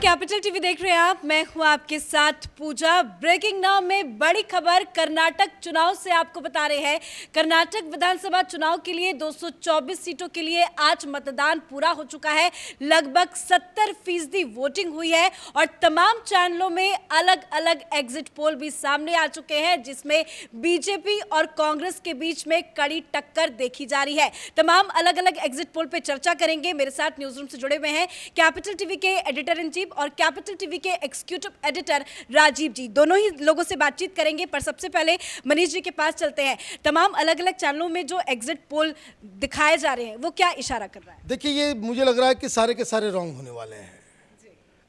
Capital TV देख रहे हैं आप। मैं हूं आपके साथ पूजा। ब्रेकिंग नाउ में बड़ी खबर कर्नाटक चुनाव से आपको बता रहे हैं। कर्नाटक विधानसभा चुनाव के लिए 224 सीटों के लिए आज मतदान पूरा हो चुका है। लगभग 70% वोटिंग हुई है और तमाम चैनलों में अलग अलग एग्जिट पोल भी सामने आ चुके हैं, जिसमें बीजेपी और कांग्रेस के बीच में कड़ी टक्कर देखी जा रही है। तमाम अलग अलग एग्जिट पोल पे चर्चा करेंगे। मेरे साथ न्यूज रूम से जुड़े हुए हैं कैपिटल टीवी के एडिटर इन चीफ और कैपिटल टीवी के एग्जीक्यूटिव एडिटर राजीव जी। दोनों ही लोगों से बातचीत करेंगे, पर सबसे पहले मनीष जी के पास चलते हैं। तमाम अलग अलग चैनलों में जो एग्जिट पोल दिखाए जा रहे हैं वो क्या इशारा कर रहा है? देखिए, ये मुझे लग रहा है कि सारे के सारे रॉन्ग होने वाले हैं।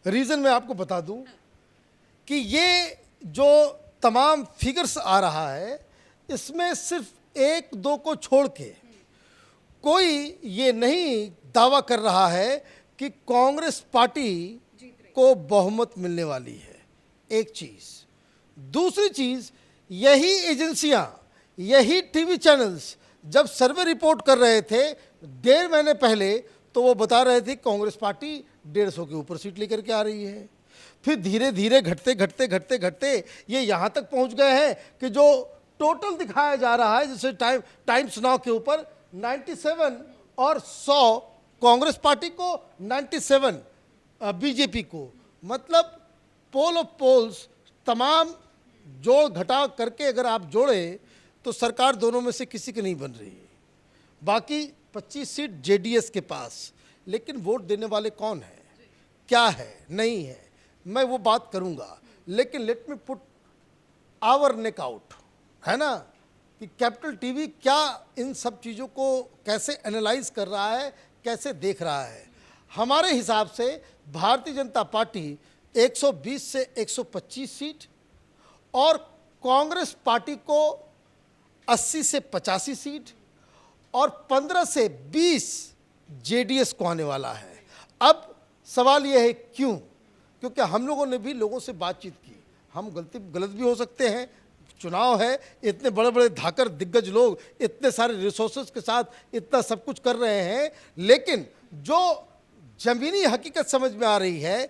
रीजन मैं आपको बता दूं कि ये जो तमाम फिगर्स आ रहा है, इसमें सिर्फ एक दो को छोड़ के कोई ये नहीं दावा कर रहा है कि कांग्रेस पार्टी को बहुमत मिलने वाली है। एक चीज। दूसरी चीज, यही एजेंसियां, यही टीवी चैनल्स जब सर्वे रिपोर्ट कर रहे थे 1.5 महीने पहले, तो वो बता रहे थे कांग्रेस पार्टी 150 के ऊपर सीट लेकर के आ रही है। फिर धीरे धीरे घटते ये यहाँ तक पहुँच गए हैं कि जो टोटल दिखाया जा रहा है, जैसे टाइम्स नाउ के ऊपर 97 और 100 कांग्रेस पार्टी को, 97 बीजेपी को। मतलब पोल ऑफ पोल्स तमाम जोड़ घटा करके अगर आप जोड़े तो सरकार दोनों में से किसी की नहीं बन रही। बाकी 25 सीट जेडीएस के पास, लेकिन वोट देने वाले कौन है, क्या है, नहीं है, मैं वो बात करूंगा। लेकिन let me put our neck out, है ना, कि कैपिटल टीवी क्या इन सब चीज़ों को कैसे एनालाइज कर रहा है, कैसे देख रहा है। हमारे हिसाब से भारतीय जनता पार्टी 120 से 125 सीट और कांग्रेस पार्टी को 80 से 85 सीट और 15 से 20 जेडीएस को आने वाला है। अब सवाल यह है क्यों? क्योंकि हम लोगों ने भी लोगों से बातचीत की। हम गलत भी हो सकते हैं, चुनाव है, इतने बड़े बड़े धाकर दिग्गज लोग इतने सारे रिसोर्सेज के साथ इतना सब कुछ कर रहे हैं, लेकिन जो जमीनी हकीकत समझ में आ रही है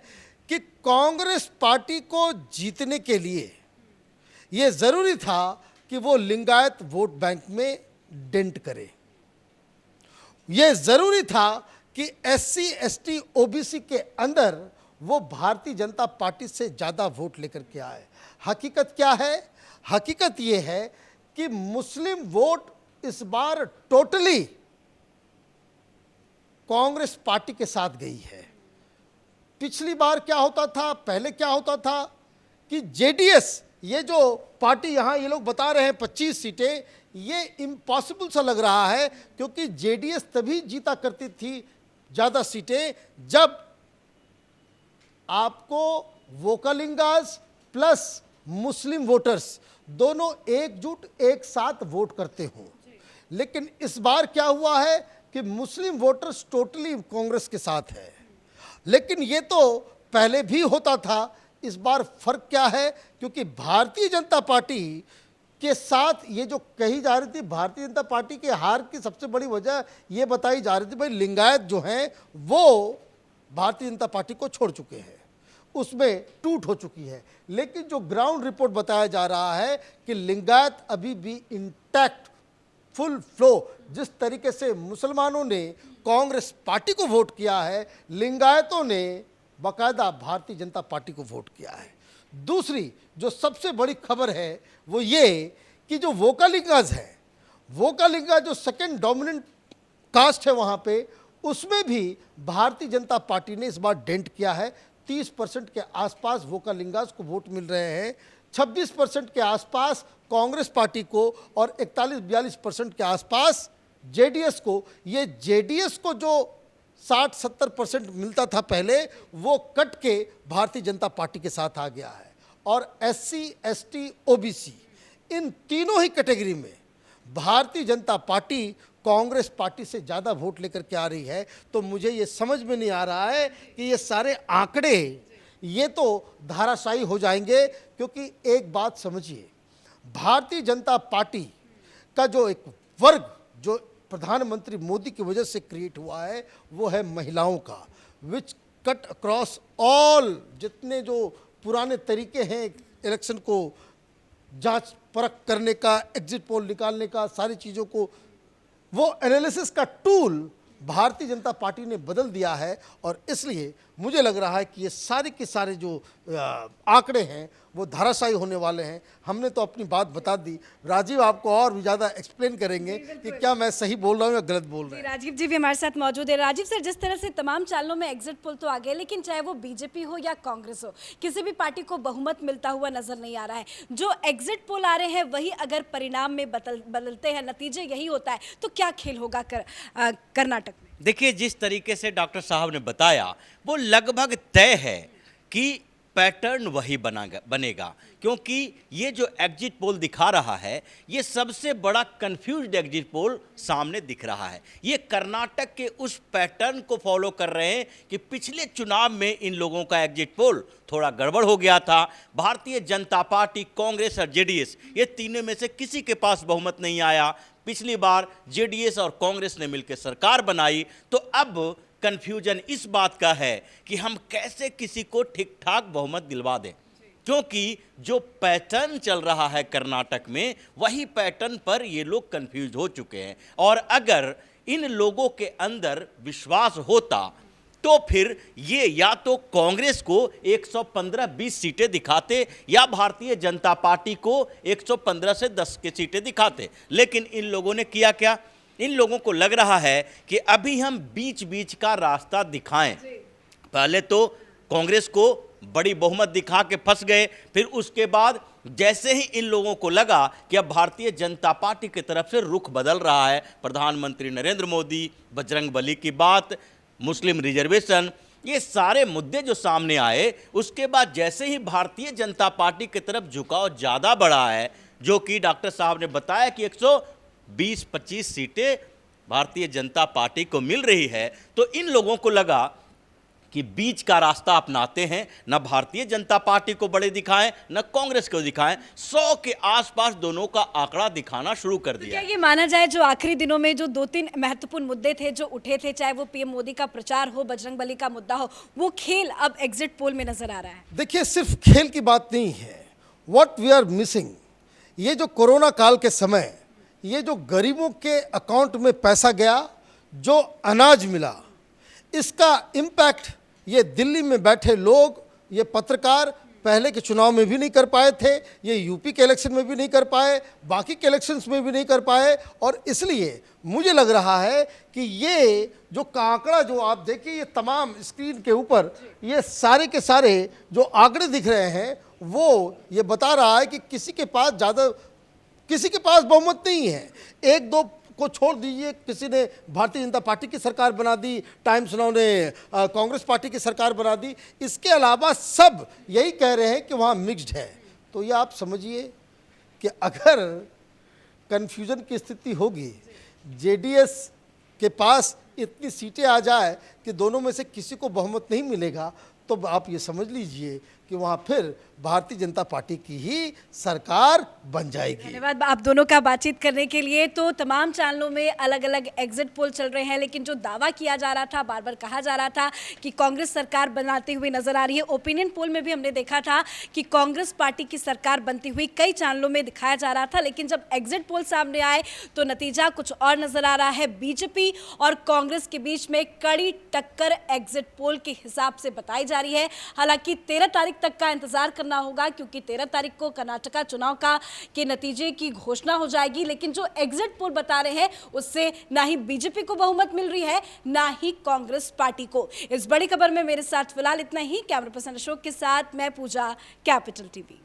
कि कांग्रेस पार्टी को जीतने के लिए ये ज़रूरी था कि वो लिंगायत वोट बैंक में डेंट करे। ये ज़रूरी था कि एससी एसटी ओबीसी के अंदर वो भारतीय जनता पार्टी से ज़्यादा वोट लेकर के आए। हकीकत क्या है? हकीकत ये है कि मुस्लिम वोट इस बार टोटली कांग्रेस पार्टी के साथ गई है। पिछली बार क्या होता था, पहले क्या होता था कि जेडीएस, ये जो पार्टी यहाँ ये लोग बता रहे हैं 25 सीटें, ये इम्पॉसिबल सा लग रहा है, क्योंकि जेडीएस तभी जीता करती थी ज़्यादा सीटें जब आपको वोकलिंगास प्लस मुस्लिम वोटर्स दोनों एकजुट एक साथ वोट करते हों। लेकिन इस बार क्या हुआ है कि मुस्लिम वोटर्स टोटली कांग्रेस के साथ है। लेकिन ये तो पहले भी होता था। इस बार फर्क क्या है? क्योंकि भारतीय जनता पार्टी के साथ ये जो कही जा रही थी, भारतीय जनता पार्टी के हार की सबसे बड़ी वजह ये बताई जा रही थी, भाई लिंगायत जो हैं वो भारतीय जनता पार्टी को छोड़ चुके हैं, उसमें टूट हो चुकी है। लेकिन जो ग्राउंड रिपोर्ट बताया जा रहा है कि लिंगायत अभी भी इंटैक्ट, फुल फ्लो, जिस तरीके से मुसलमानों ने कांग्रेस पार्टी को वोट किया है, लिंगायतों ने बाकायदा भारतीय जनता पार्टी को वोट किया है। दूसरी जो सबसे बड़ी खबर है वो ये कि जो वोकलिंगाज है, वोकलिंगा जो सेकेंड डोमिनेंट कास्ट है वहाँ पे, उसमें भी भारतीय जनता पार्टी ने इस बार डेंट किया है। 30% के आसपास वोकलिंगास को वोट मिल रहे हैं, 26% के आसपास कांग्रेस पार्टी को और 41-42% के आसपास जेडीएस को। ये जेडीएस को जो 60-70% मिलता था पहले, वो कट के भारतीय जनता पार्टी के साथ आ गया है। और एससी एसटी ओबीसी, इन तीनों ही कैटेगरी में भारतीय जनता पार्टी कांग्रेस पार्टी से ज़्यादा वोट लेकर के आ रही है। तो मुझे ये समझ में नहीं आ रहा है कि ये सारे आंकड़े ये तो धाराशायी हो जाएंगे। क्योंकि एक बात समझिए, भारतीय जनता पार्टी का जो एक वर्ग जो प्रधानमंत्री मोदी की वजह से क्रिएट हुआ है, वो है महिलाओं का, विच कट अक्रॉस ऑल जितने जो पुराने तरीके हैं इलेक्शन को जांच परख करने का, एग्जिट पोल निकालने का, सारी चीज़ों को वो एनालिसिस का टूल भारतीय जनता पार्टी ने बदल दिया है। और इसलिए मुझे लग रहा है कि ये सारे के सारे जो आंकड़े हैं वो धराशायी होने वाले हैं। हमने तो अपनी बात बता दी, राजीव आपको और भी ज़्यादा एक्सप्लेन करेंगे कि क्या मैं सही बोल रहा हूँ या गलत बोल रहा हूँ। राजीव जी भी हमारे साथ मौजूद है। राजीव सर, जिस तरह से तमाम चालों में एग्जिट पोल तो आ गए, लेकिन चाहे वो बीजेपी हो या कांग्रेस हो, किसी भी पार्टी को बहुमत मिलता हुआ नजर नहीं आ रहा है। जो एग्जिट पोल आ रहे हैं वही अगर परिणाम में बदलते हैं, नतीजे यही होता है, तो क्या खेल होगा कर्नाटक में? देखिए, जिस तरीके से डॉक्टर साहब ने बताया वो लगभग तय है कि पैटर्न वही बनेगा, क्योंकि ये जो एग्जिट पोल दिखा रहा है ये सबसे बड़ा कंफ्यूज्ड एग्जिट पोल सामने दिख रहा है। ये कर्नाटक के उस पैटर्न को फॉलो कर रहे हैं कि पिछले चुनाव में इन लोगों का एग्जिट पोल थोड़ा गड़बड़ हो गया था। भारतीय जनता पार्टी, कांग्रेस और जेडीएस, ये तीनों में से किसी के पास बहुमत नहीं आया। पिछली बार जेडीएस और कांग्रेस ने मिलकर सरकार बनाई, तो अब कंफ्यूजन इस बात का है कि हम कैसे किसी को ठीक ठाक बहुमत दिलवा दें, क्योंकि जो पैटर्न चल रहा है कर्नाटक में वही पैटर्न पर ये लोग कंफ्यूज हो चुके हैं। और अगर इन लोगों के अंदर विश्वास होता तो फिर ये या तो कांग्रेस को 115-20 सीटें दिखाते या भारतीय जनता पार्टी को 115 से 10 की सीटें दिखाते। लेकिन इन लोगों ने किया क्या? इन लोगों को लग रहा है कि अभी हम बीच बीच का रास्ता दिखाएं। पहले तो कांग्रेस को बड़ी बहुमत दिखा के फंस गए, फिर उसके बाद जैसे ही इन लोगों को लगा कि अब भारतीय जनता पार्टी की तरफ से रुख बदल रहा है, प्रधानमंत्री नरेंद्र मोदी, बजरंगबली की बात, मुस्लिम रिजर्वेशन, ये सारे मुद्दे जो सामने आए, उसके बाद जैसे ही भारतीय जनता पार्टी की तरफ झुकाव ज़्यादा बढ़ा है, जो कि डॉक्टर साहब ने बताया कि 120-25 सीटें भारतीय जनता पार्टी को मिल रही है, तो इन लोगों को लगा कि बीच का रास्ता अपनाते हैं, न भारतीय जनता पार्टी को बड़े दिखाएं न कांग्रेस को दिखाएं, 100 के आसपास दोनों का आंकड़ा दिखाना शुरू कर दिया। क्या ये माना जाए जो आखिरी दिनों में जो 2-3 महत्वपूर्ण मुद्दे थे जो उठे थे, चाहे वो पीएम मोदी का प्रचार हो, बजरंगबली का मुद्दा हो, वो खेल अब एग्जिट पोल में नजर आ रहा है? देखिए, सिर्फ खेल की बात नहीं है। व्हाट वी आर मिसिंग, ये जो कोरोना काल के समय ये जो गरीबों के अकाउंट में पैसा गया, जो अनाज मिला, इसका इम्पैक्ट ये दिल्ली में बैठे लोग, ये पत्रकार पहले के चुनाव में भी नहीं कर पाए थे, ये यूपी के इलेक्शन में भी नहीं कर पाए, बाकी के इलेक्शंस में भी नहीं कर पाए। और इसलिए मुझे लग रहा है कि ये जो आंकड़ा जो आप देखिए, ये तमाम स्क्रीन के ऊपर ये सारे के सारे जो आंकड़े दिख रहे हैं, वो ये बता रहा है कि किसी के पास बहुमत नहीं है। एक दो को छोड़ दीजिए, किसी ने भारतीय जनता पार्टी की सरकार बना दी, टाइम्स नाउ ने कांग्रेस पार्टी की सरकार बना दी, इसके अलावा सब यही कह रहे हैं कि वहाँ मिक्स्ड है। तो ये आप समझिए कि अगर कन्फ्यूजन की स्थिति होगी, जेडीएस के पास इतनी सीटें आ जाए कि दोनों में से किसी को बहुमत नहीं मिलेगा, तो आप ये समझ लीजिए कि वहाँ फिर भारतीय जनता पार्टी की ही सरकार बन जाएगी। धन्यवाद आप दोनों का बातचीत करने के लिए। तो तमाम चैनलों में अलग अलग एग्जिट पोल चल रहे हैं, लेकिन जो दावा किया जा रहा था, बार बार कहा जा रहा था कि कांग्रेस सरकार बनाते हुए नजर आ रही है। ओपिनियन पोल में भी हमने देखा था कि कांग्रेस पार्टी की सरकार बनती हुई कई चैनलों में दिखाया जा रहा था, लेकिन जब एग्जिट पोल सामने आए तो नतीजा कुछ और नजर आ रहा है। बीजेपी और कांग्रेस के बीच में कड़ी टक्कर एग्जिट पोल के हिसाब से बताई जा रही है। हालांकि 13 तारीख तक का इंतजार करना होगा, क्योंकि 13 तारीख को कर्नाटका चुनाव के नतीजे की घोषणा हो जाएगी। लेकिन जो एग्जिट पोल बता रहे हैं उससे ना ही बीजेपी को बहुमत मिल रही है, ना ही कांग्रेस पार्टी को। इस बड़ी खबर में मेरे साथ फिलहाल इतना ही। कैमरा पर्सन अशोक के साथ मैं पूजा, कैपिटल टीवी।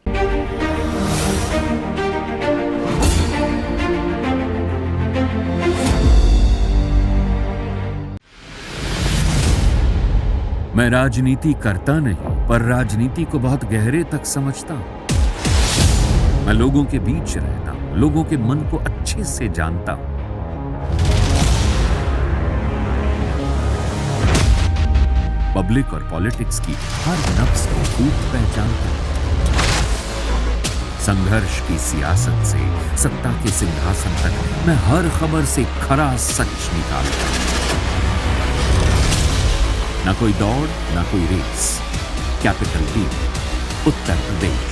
मैं राजनीति करता नहीं, पर राजनीति को बहुत गहरे तक समझता हूं। मैं लोगों के बीच रहता हूं, लोगों के मन को अच्छे से जानता हूं। पब्लिक और पॉलिटिक्स की हर नब्ज को खूब पहचानता हूं। संघर्ष की सियासत से सत्ता के सिंहासन तक मैं हर खबर से खरा सच निकालता हूं। ना कोई दौड़, ना कोई race. Capital TV, Uttar Pradesh.